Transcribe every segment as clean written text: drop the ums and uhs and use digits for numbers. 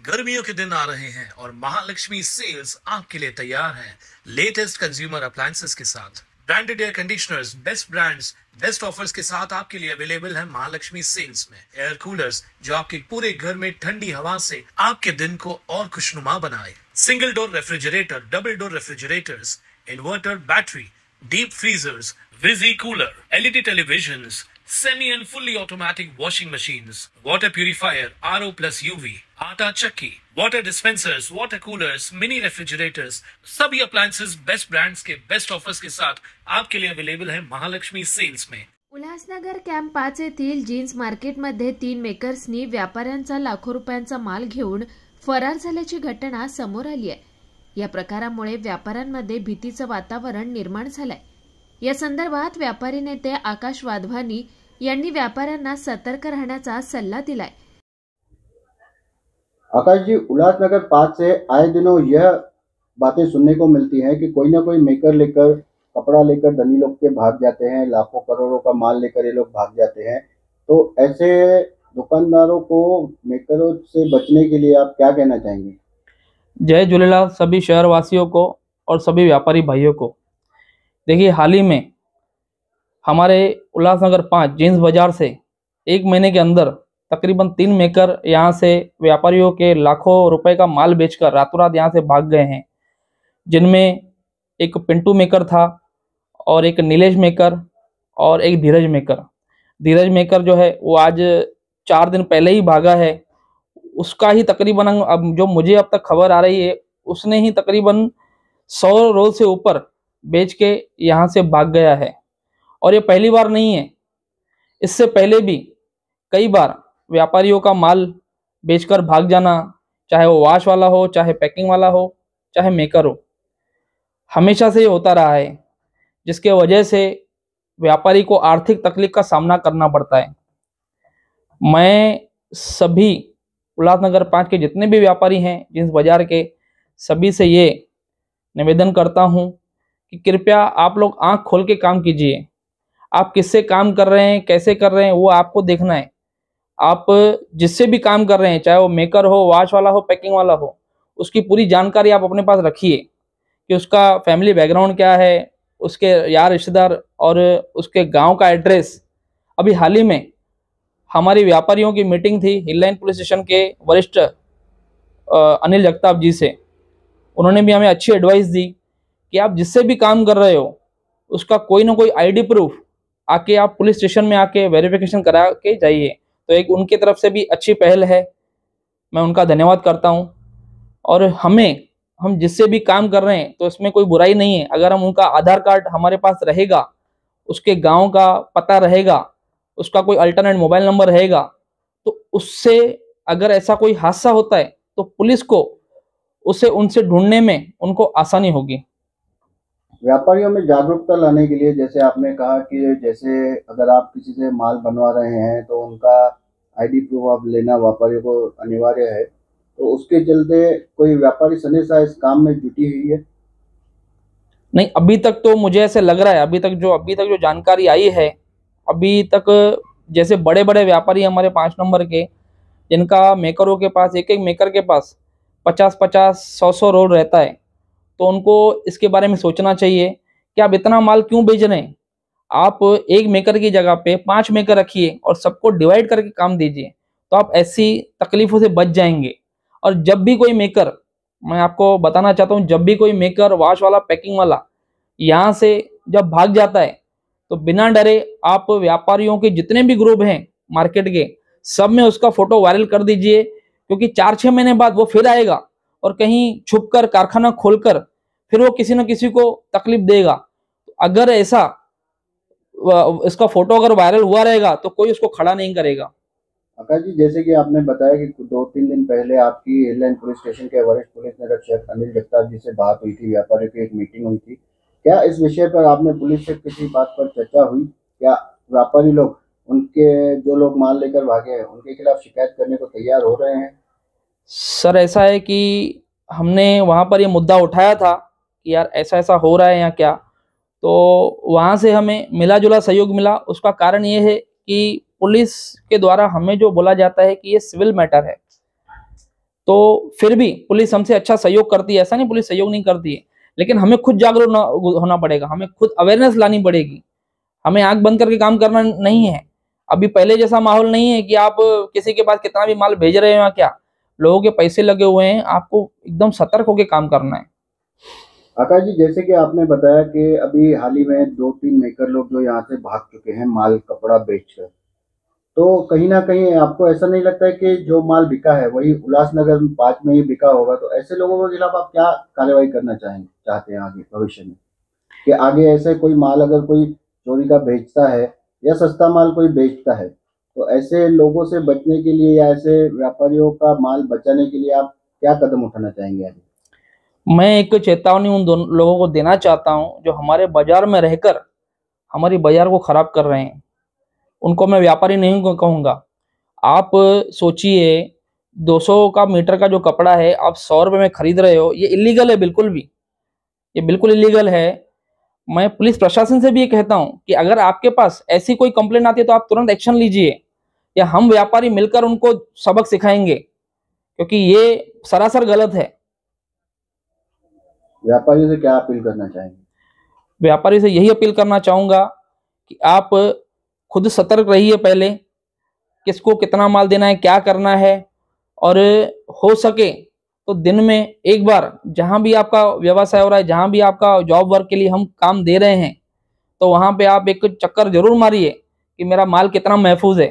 गर्मियों के दिन आ रहे हैं और महालक्ष्मी सेल्स आपके लिए तैयार है लेटेस्ट कंज्यूमर अप्लायंसेस के साथ। Branded air conditioners, best brands, best offers के साथ आपके लिए अवेलेबल है महालक्ष्मी सेल्स में। एयर कूलर्स जो आपके पूरे घर में ठंडी हवा से आपके दिन को और खुशनुमा बनाए। Single door refrigerator, double door refrigerators, inverter battery, deep freezers, visi cooler, LED televisions, semi and fully automatic washing machines, water purifier, RO plus UV, आटा चक्की, water dispensers, water coolers, mini refrigerators, सभी appliances best brands के best offers के साथ आपके लिए available है Mahalakshmi sales में। उल्हासनगर कॅम्प 5 येथील जीन्स मार्केटमध्ये 3 मेकर्सनी व्यापाऱ्यांचा लाखो रुपयांचा माल घेऊन फरार झाल्याची घटना समोर आली आहे। या प्रकारामुळे व्यापाऱ्यांमध्ये भीतीचं वातावरण निर्माण झालंय। या संदर्भात व्यापारी नेते आकाश वाधवानी यांनी व्यापाऱ्यांना सतर्क रहण्याचा सल्ला दिलाय। आकाश जी, उल्लासनगर 5 से आए दिनों यह बातें सुनने को मिलती हैं कि कोई ना कोई मेकर लेकर, कपड़ा लेकर धनी लोग के भाग जाते हैं, लाखों करोड़ों का माल लेकर ये लोग भाग जाते हैं। तो ऐसे दुकानदारों को, मेकरों से बचने के लिए आप क्या कहना चाहेंगे? जय झूलेलाल सभी शहरवासियों को और सभी व्यापारी भाइयों को। देखिए, हाल ही में हमारे उल्लासनगर 5 जीन्स बाजार से 1 महीने के अंदर तकरीबन 3 मेकर यहाँ से व्यापारियों के लाखों रुपए का माल बेचकर रातों रात यहाँ से भाग गए हैं। जिनमें एक पिंटू मेकर था और एक नीलेश मेकर और एक धीरज मेकर। धीरज मेकर जो है वो आज 4 दिन पहले ही भागा है। उसका ही तकरीबन अब जो मुझे अब तक खबर आ रही है, उसने ही तकरीबन 100 रोल से ऊपर बेच के यहाँ से भाग गया है। और ये पहली बार नहीं है, इससे पहले भी कई बार व्यापारियों का माल बेचकर भाग जाना, चाहे वो वाश वाला हो, चाहे पैकिंग वाला हो, चाहे मेकर हो, हमेशा से ये होता रहा है, जिसके वजह से व्यापारी को आर्थिक तकलीफ का सामना करना पड़ता है। मैं सभी उल्लासनगर 5 के जितने भी व्यापारी हैं जींस बाजार के, सभी से ये निवेदन करता हूँ कि कृपया आप लोग आंख खोल के काम कीजिए। आप किससे काम कर रहे हैं, कैसे कर रहे हैं, वो आपको देखना है। आप जिससे भी काम कर रहे हैं, चाहे वो मेकर हो, वाश वाला हो, पैकिंग वाला हो, उसकी पूरी जानकारी आप अपने पास रखिए कि उसका फैमिली बैकग्राउंड क्या है, उसके यार रिश्तेदार और उसके गांव का एड्रेस। अभी हाल ही में हमारी व्यापारियों की मीटिंग थी हिल लाइन पुलिस स्टेशन के वरिष्ठ अनिल जगताप जी से। उन्होंने भी हमें अच्छी एडवाइस दी कि आप जिससे भी काम कर रहे हो, उसका कोई ना कोई आईडी प्रूफ आके आप पुलिस स्टेशन में आके वेरिफिकेशन करा के जाइए। तो एक उनकी तरफ से भी अच्छी पहल है, मैं उनका धन्यवाद करता हूं। और हम जिससे भी काम कर रहे हैं तो इसमें कोई बुराई नहीं है। अगर हम उनका आधार कार्ड हमारे पास रहेगा, उसके गांव का पता रहेगा, उसका कोई अल्टरनेट मोबाइल नंबर रहेगा, तो उससे अगर ऐसा कोई हादसा होता है तो पुलिस को उनसे ढूंढने में उनको आसानी होगी। व्यापारियों में जागरूकता लाने के लिए, जैसे आपने कहा कि जैसे अगर आप किसी से माल बनवा रहे हैं तो उनका आईडी प्रूफ आप लेना व्यापारियों को अनिवार्य है, तो उसके चलते कोई व्यापारी सनेसा इस काम में जुटी हुई है? नहीं, अभी तक तो मुझे ऐसे लग रहा है, अभी तक जो जानकारी आई है, अभी तक जैसे बड़े बड़े व्यापारी हमारे 5 नंबर के, जिनका मेकरों के पास एक मेकर के पास 50-50, 100-100 रोल रहता है, तो उनको इसके बारे में सोचना चाहिए कि आप इतना माल क्यों बेच रहे हैं। आप एक मेकर की जगह पे 5 मेकर रखिए और सबको डिवाइड करके काम दीजिए, तो आप ऐसी तकलीफों से बच जाएंगे। और जब भी कोई मेकर, मैं आपको बताना चाहता हूँ, जब भी कोई मेकर, वाश वाला, पैकिंग वाला यहाँ से जब भाग जाता है, तो बिना डरे आप व्यापारियों के जितने भी ग्रुप हैं मार्केट के, सब में उसका फोटो वायरल कर दीजिए, क्योंकि 4-6 महीने बाद वो फिर आएगा और कहीं छुपकर कारखाना खोलकर फिर वो किसी न किसी को तकलीफ देगा। अगर ऐसा इसका फोटो अगर वायरल हुआ रहेगा तो कोई उसको खड़ा नहीं करेगा। आकाश जी, जैसे कि आपने बताया कि 2-3 दिन पहले आपकी हिल लाइन पुलिस स्टेशन के वरिष्ठ पुलिस निरीक्षक अनिल जगताप जी से बात हुई थी, व्यापारियों की एक मीटिंग हुई थी। क्या इस विषय पर आपने पुलिस से किसी बात पर चर्चा हुई? क्या व्यापारी लोग, उनके जो लोग माल लेकर भागे हैं, उनके खिलाफ शिकायत करने को तैयार हो रहे हैं? सर, ऐसा है कि हमने वहाँ पर ये मुद्दा उठाया था कि यार ऐसा ऐसा हो रहा है या क्या, तो वहाँ से हमें मिला जुला सहयोग मिला। उसका कारण ये है कि पुलिस के द्वारा हमें जो बोला जाता है कि ये सिविल मैटर है, तो फिर भी पुलिस हमसे अच्छा सहयोग करती है, ऐसा नहीं पुलिस सहयोग नहीं करती है, लेकिन हमें खुद जागरूक होना पड़ेगा, हमें खुद अवेयरनेस लानी पड़ेगी। हमें आंख बंद करके काम करना नहीं है। अभी पहले जैसा माहौल नहीं है कि आप किसी के पास कितना भी माल भेज रहे हो या क्या, लोगों के पैसे लगे हुए हैं, आपको एकदम सतर्क होकर काम करना है। आकाश जी, जैसे कि आपने बताया कि अभी हाल ही में 2-3 मेकर लोग जो यहाँ से भाग चुके हैं माल कपड़ा बेचकर, तो कहीं ना कहीं आपको ऐसा नहीं लगता है कि जो माल बिका है वही उल्लासनगर 5 में ही बिका होगा? तो ऐसे लोगों के खिलाफ आप क्या कार्रवाई करना चाहते हैं आगे भविष्य में, कि आगे ऐसे कोई माल अगर कोई चोरी का बेचता है या सस्ता माल कोई बेचता है, तो ऐसे लोगों से बचने के लिए या ऐसे व्यापारियों का माल बचाने के लिए आप क्या कदम उठाना चाहेंगे आगे? मैं एक चेतावनी उन दोनों लोगों को देना चाहता हूं जो हमारे बाजार में रहकर हमारी बाजार को खराब कर रहे हैं। उनको मैं व्यापारी नहीं कहूँगा। आप सोचिए, 200 का मीटर का जो कपड़ा है आप 100 रुपये में खरीद रहे हो, ये इलीगल है, बिल्कुल भी, ये बिल्कुल इलीगल है। मैं पुलिस प्रशासन से भी ये कहता हूँ कि अगर आपके पास ऐसी कोई कंप्लेंट आती है तो आप तुरंत एक्शन लीजिए, या हम व्यापारी मिलकर उनको सबक सिखाएंगे, क्योंकि ये सरासर गलत है। व्यापारियों से क्या अपील करना चाहेंगे? व्यापारी से यही अपील करना चाहूँगा कि आप खुद सतर्क रहिए, पहले किसको कितना माल देना है, क्या करना है, और हो सके तो दिन में एक बार जहाँ भी आपका व्यवसाय हो रहा है, जहाँ भी आपका जॉब वर्क के लिए हम काम दे रहे हैं, तो वहाँ पे आप एक चक्कर जरूर मारिए कि मेरा माल कितना महफूज है।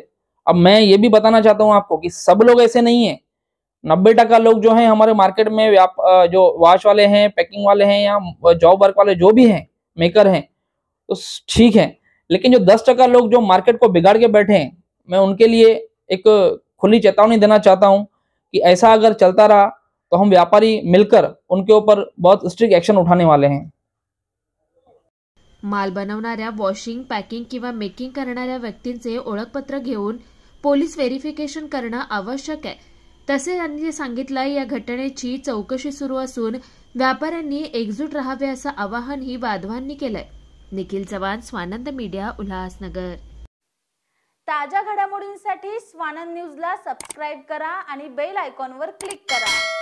अब मैं ये भी बताना चाहता हूँ आपको कि सब लोग ऐसे नहीं है। 90% लोग जो हैं हमारे मार्केट में जो वॉश वाले हैं, पैकिंग वाले हैं, या जॉब वर्क वाले जो भी हैं, मेकर हैं, तो ठीक है, लेकिन जो 10% लोग जो मार्केट को बिगाड़ के बैठे हैं, मैं उनके लिए एक खुली चेतावनी देना चाहता हूं कि ऐसा अगर चलता रहा तो हम व्यापारी मिलकर उनके ऊपर बहुत स्ट्रिक्ट एक्शन उठाने वाले हैं। माल बनवणाऱ्या, वॉशिंग, पॅकिंग किंवा मेकिंग करणाऱ्या व्यक्तींचे ओळखपत्र घेऊन पोलीस व्हेरिफिकेशन करणं आवश्यक आहे। तसे त्यांनी सांगितलं, या घटनेची चौकशी सुरू असून व्यापाऱ्यांनी एकजूट राहावे असं आवाहनही वाधवांनी केलंय। निखिल चव्हाण, स्वानंद मीडिया, उल्हासनगर। ताज्या घडामोडींसाठी स्वानंद न्यूजला सबस्क्राइब करा आणि बेल आयकॉनवर क्लिक करा।